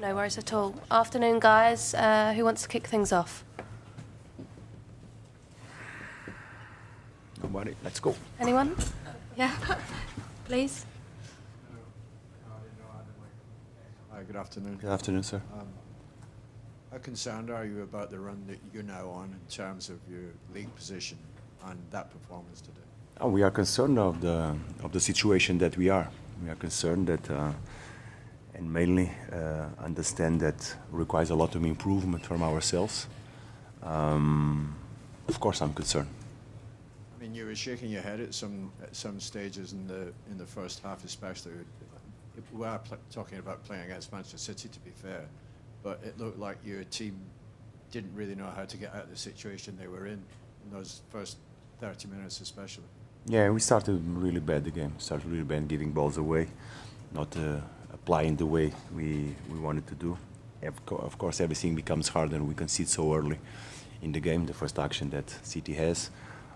No worries at all. Afternoon, guys. Who wants to kick things off? Nobody. Let's go. Anyone? Yeah, please. Hi, good afternoon. Good afternoon, sir. How concerned are you about the run that you're now on in terms of your league position and that performance today? We are concerned of the situation that we are. We are concerned that, and mainly understand that requires a lot of improvement from ourselves. Of course, I'm concerned. I mean, you were shaking your head at some stages in the first half, especially. We are talking about playing against Manchester City, to be fair, but it looked like your team didn't really know how to get out of the situation they were in those first 30 minutes especially. Yeah, we started really bad the game. Started really bad, giving balls away, not applying the way we wanted to do. Of course, everything becomes harder and we concede so early in the game, the first action that City has.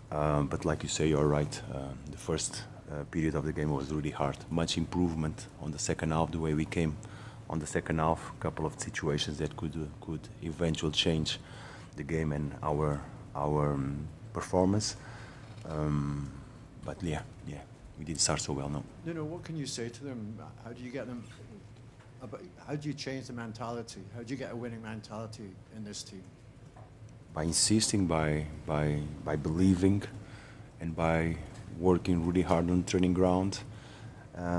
But like you say, you're right. The first period of the game was really hard. Much improvement on the second half, the way we came on the second half. A couple of situations that could eventually change the game and our performance. But yeah, we didn't start so well, no. No, what can you say to them? How do you get them? How do you change the mentality? How do you get a winning mentality in this team? By insisting, by believing, and by working really hard on the training ground.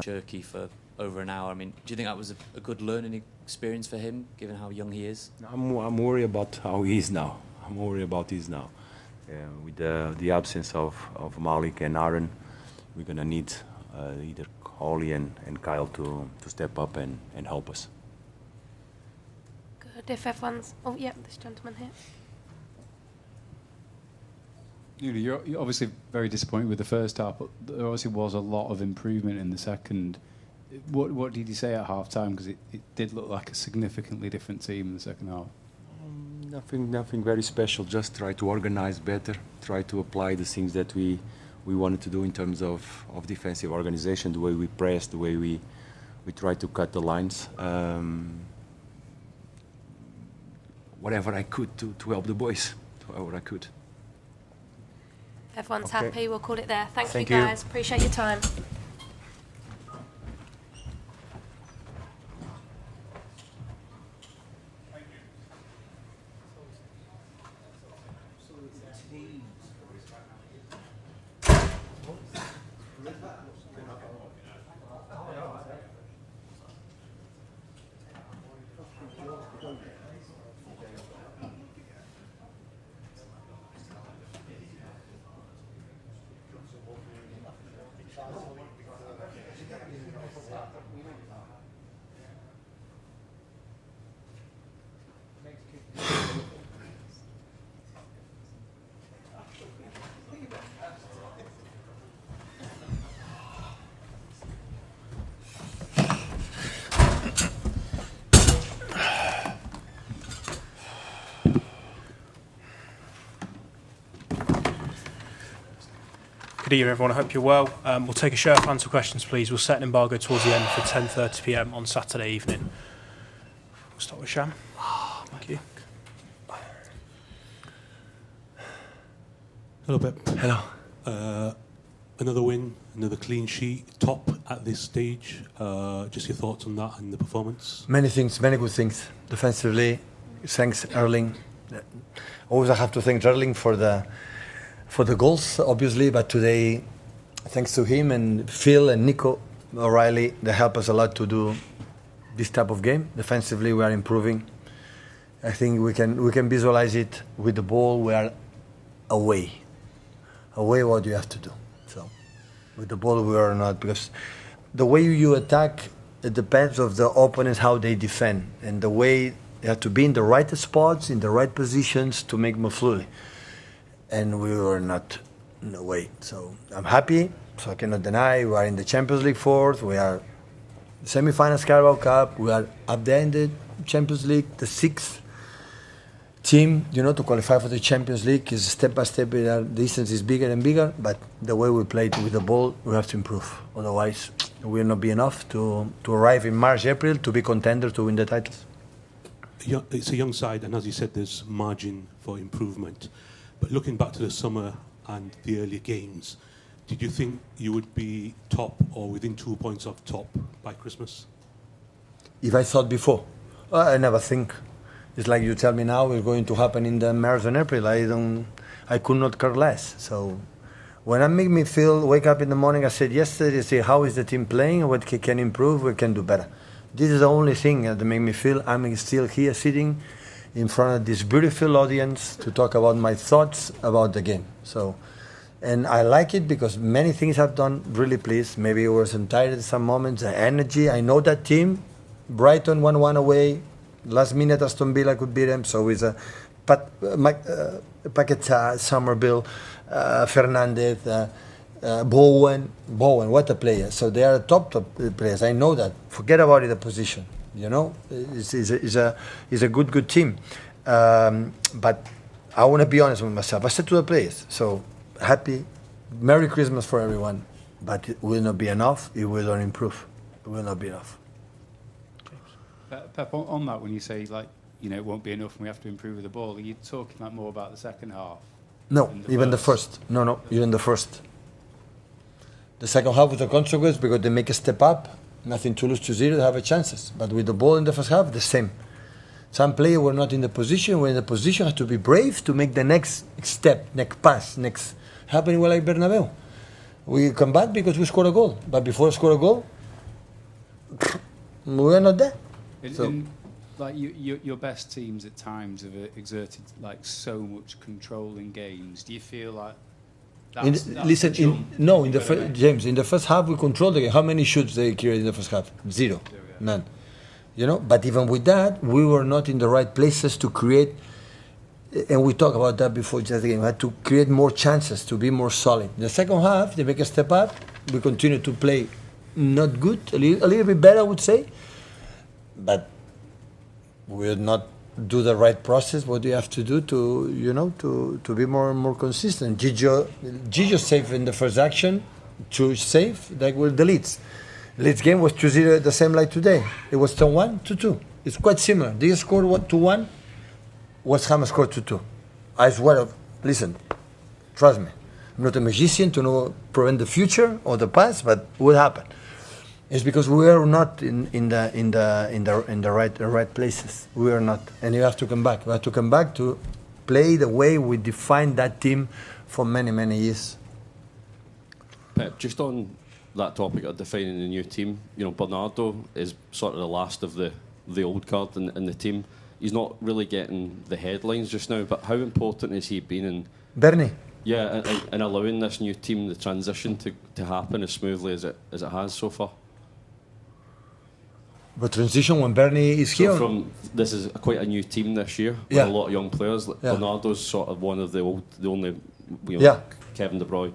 Turkey for over an hour. I mean, do you think that was a good learning experience for him, given how young he is? I'm worried about how he is now. I'm worried about his now. With the absence of Malik and Aaron, we're gonna need either Holly and Kyle to step up and help us. Good. If everyone's... Oh, yeah, this gentleman here. You're obviously very disappointed with the first half, but there obviously was a lot of improvement in the second. What did you say at half-time? Because it did look like a significantly different team in the second half. Nothing very special. Just try to organize better. Try to apply the things that we wanted to do in terms of defensive organization, the way we press, the way we try to cut the lines. Whatever I could to help the boys. Whatever I could. Everyone's Okay. happy. We'll call it there. Thank you, Thank you. guys. Appreciate your time. Good evening, everyone. I hope you're well. We'll take a show of hands for questions, please. We'll set an embargo towards the end for 10:30 p.m. on Saturday evening. We'll start with Sham. Thank you. Hello, Pep. Hello. Another win, another clean sheet, top at this stage. Just your thoughts on that and the performance? Many things, many good things. Defensively, thanks Erling. Always I have to thank Erling for the goals, obviously, but today, thanks to him and Phil and Nico O'Reilly, they help us a lot to do this type of game. Defensively, we are improving. I think we can visualize it with the ball. We are away. What do you have to do? So, with the ball, we are not, because the way you attack, it depends of the opponents how they defend, and the way you have to be in the right spots, in the right positions to make more fluently. And we were not in a way. So I'm happy, so I cannot deny. We are in the Champions League fourth, we are semi-finals Carabao Cup, we are up there in the Champions League, the sixth team, to qualify for the Champions League is step by step, the distance is bigger and bigger, but the way we played with the ball, we have to improve. Otherwise, it will not be enough to arrive in March, April to be contender to win the titles. it's a young side, and as you said, there's margin for improvement. But looking back to the summer and the earlier games, did you think you would be top or within 2 points of top by Christmas? If I thought before, I never think. It's like you tell me now it's going to happen in the marathon April. I could not care less. So when I make me wake up in the morning, I said yesterday, say how is the team playing, what can improve, what can do better. This is the only thing that make me feel I'm still here sitting in front of this beautiful audience to talk about my thoughts about the game. So, and I like it because many things I've done really pleased. Maybe I was tired at some moments, the energy. I know that team. Brighton 1-1 away. Last minute Aston Villa could beat them. So it's a Paquetá, Somerville, Fernandez, Bowen, what a player. So they are top players. I know that. Forget about it, the position. You know, it's a good team. But I want to be honest with myself. I said to the players, so happy, Merry Christmas for everyone. But it will not be enough. It will not improve. It will not be enough. Pep, on that, when you say it won't be enough and we have to improve with the ball, are you talking more about the second half? No, even the first. No, even the first. The second half was a consequence because they make a step up, nothing to lose, 2-0, they have a chances. But with the ball in the first half, the same. Some players were not in the position. When in the position, have to be brave to make the next step, next pass, next. Happening like Bernabeu. We come back because we scored a goal. But before we score a goal, we were not there. Your best teams at times have exerted so much control in games. Do you feel like James, in the first half we controlled the game. How many shots they created in the first half? Zero. None. But even with that, we were not in the right places to create. And we talked about that before just the game. We had to create more chances to be more solid. The second half, they make a step up. We continue to play not good, a little bit better, I would say. But we'll not do the right process. What do you have to do to be more consistent? Gigio saved in the first action, to save like with the Leeds. Leeds game was 2-0, the same like today. It was 1 2-2. It's quite similar. They scored 2-1. West Ham scored 2-2. I swear, listen, trust me. I'm not a magician to prevent the future or the past, but what happened? It's because we are not in the right places. We are not, and you have to come back. We have to come back to play the way we defined that team for many years. Pep, just on that topic of defining the new team, Bernardo is sort of the last of the old guard in the team. He's not really getting the headlines just now, but how important has he been in Bernie? Yeah, and allowing this new team the transition to happen as smoothly as it has so far. But transition when Bernie is here. This is quite a new team this year with a lot of young players. Bernardo's sort of one of the only, Kevin De Bruyne,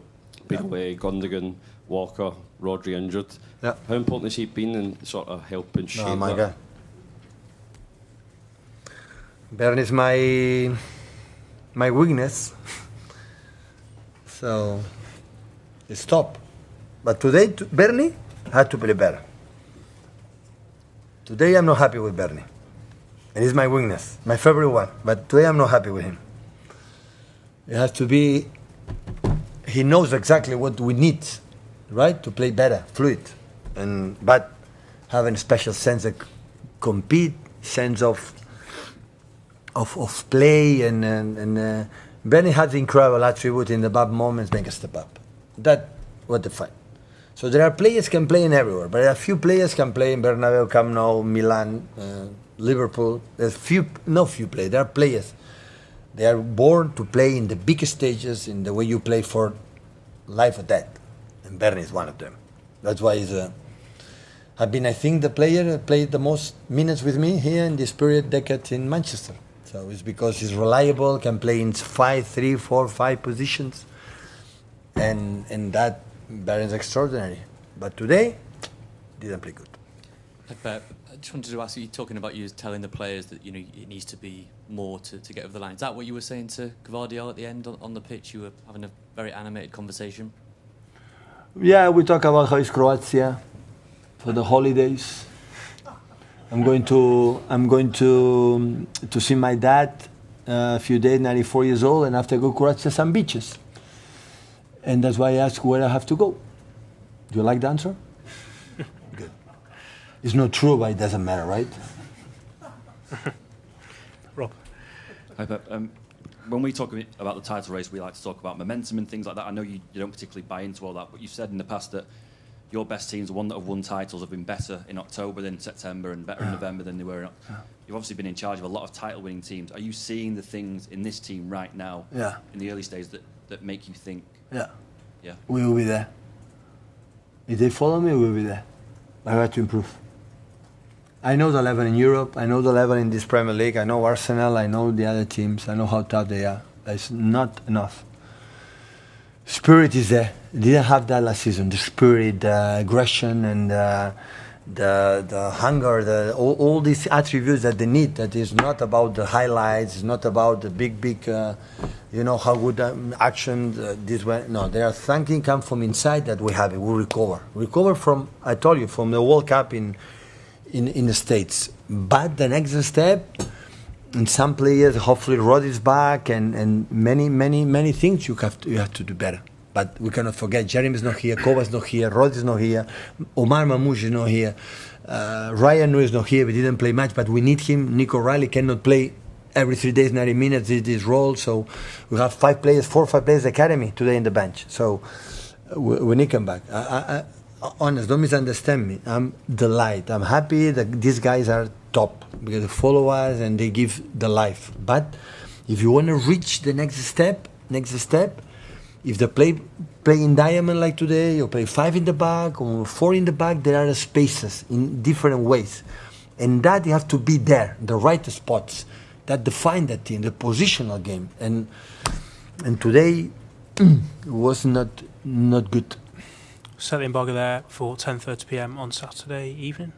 Bale, Gundogan, Walker, Rodri injured. Yeah. How important has he been in sort of helping shape that? God. Bernie's my weakness. So it's top. But today, Bernie had to play better. Today I'm not happy with Bernie. And he's my weakness, my favorite one. But today I'm not happy with him. It has to be, he knows exactly what we need, right? To play better, fluid. But having a special sense of compete, sense of play, and Bernie has incredible attribute in the bad moments, make a step up. That what the fight. So there are players can play in everywhere, but a few players can play in Bernabeu, Camp Nou, Milan, Liverpool. There's few players. There are players. They are born to play in the biggest stages, in the way you play for life or death. And Bernie is one of them. That's why he's I think, the player that played the most minutes with me here in this decade in Manchester. So it's because he's reliable, can play in 5, 3, 4, 5 positions, and that Bernie's extraordinary. But today, didn't play good. I just wanted to ask you, talking about you telling the players that it needs to be more to get over the line. Is that what you were saying to Guardiola at the end on the pitch? You were having a very animated conversation. Yeah, we talk about how it's Croatia for the holidays. I'm going to see my dad a few days, 94 years old, and after I go Croatia, some beaches. And that's why I ask where I have to go. Do you like the answer? Good. It's not true, but it doesn't matter, right? Rob. Hi, Pep. When we talk about the title race, we like to talk about momentum and things like that. I know you don't particularly buy into all that, but you've said in the past that your best teams, the one that have won titles, have been better in October than September and better in November than they were. You've obviously been in charge of a lot of title-winning teams. Are you seeing the things in this team right now, in the early stages, that make you think? Yeah. Yeah. We will be there. If they follow me, we will be there. I have to improve. I know the level in Europe. I know the level in this Premier League. I know Arsenal. I know the other teams. I know how tough they are. It's not enough. Spirit is there. Didn't have that last season. The spirit, the aggression, and the hunger, all these attributes that they need. That is not about the highlights. It's not about the big, how good action this way. No, they are thinking come from inside that we have it. We recover from. I told you from the World Cup in the States. But the next step. And some players, hopefully Rod is back, and many things you have to do better. But we cannot forget, Jeremy is not here, Kovac is not here, Rod is not here, Omar Mamouche is not here, Ryan is not here, we didn't play much, but we need him. Nico Riley cannot play every 3 days, 90 minutes, this role, so we have 4 or 5 players academy today in the bench. So we need him back. Honest, don't misunderstand me. I'm delighted. I'm happy that these guys are top because they follow us and they give the life. But if you want to reach the next step, if they play in diamond like today, or play 5 in the back or 4 in the back, there are spaces in different ways, and that you have to be there, the right spots that define that team, the positional game. And today was not good. Set the embargo there for 10:30 p.m. on Saturday evening.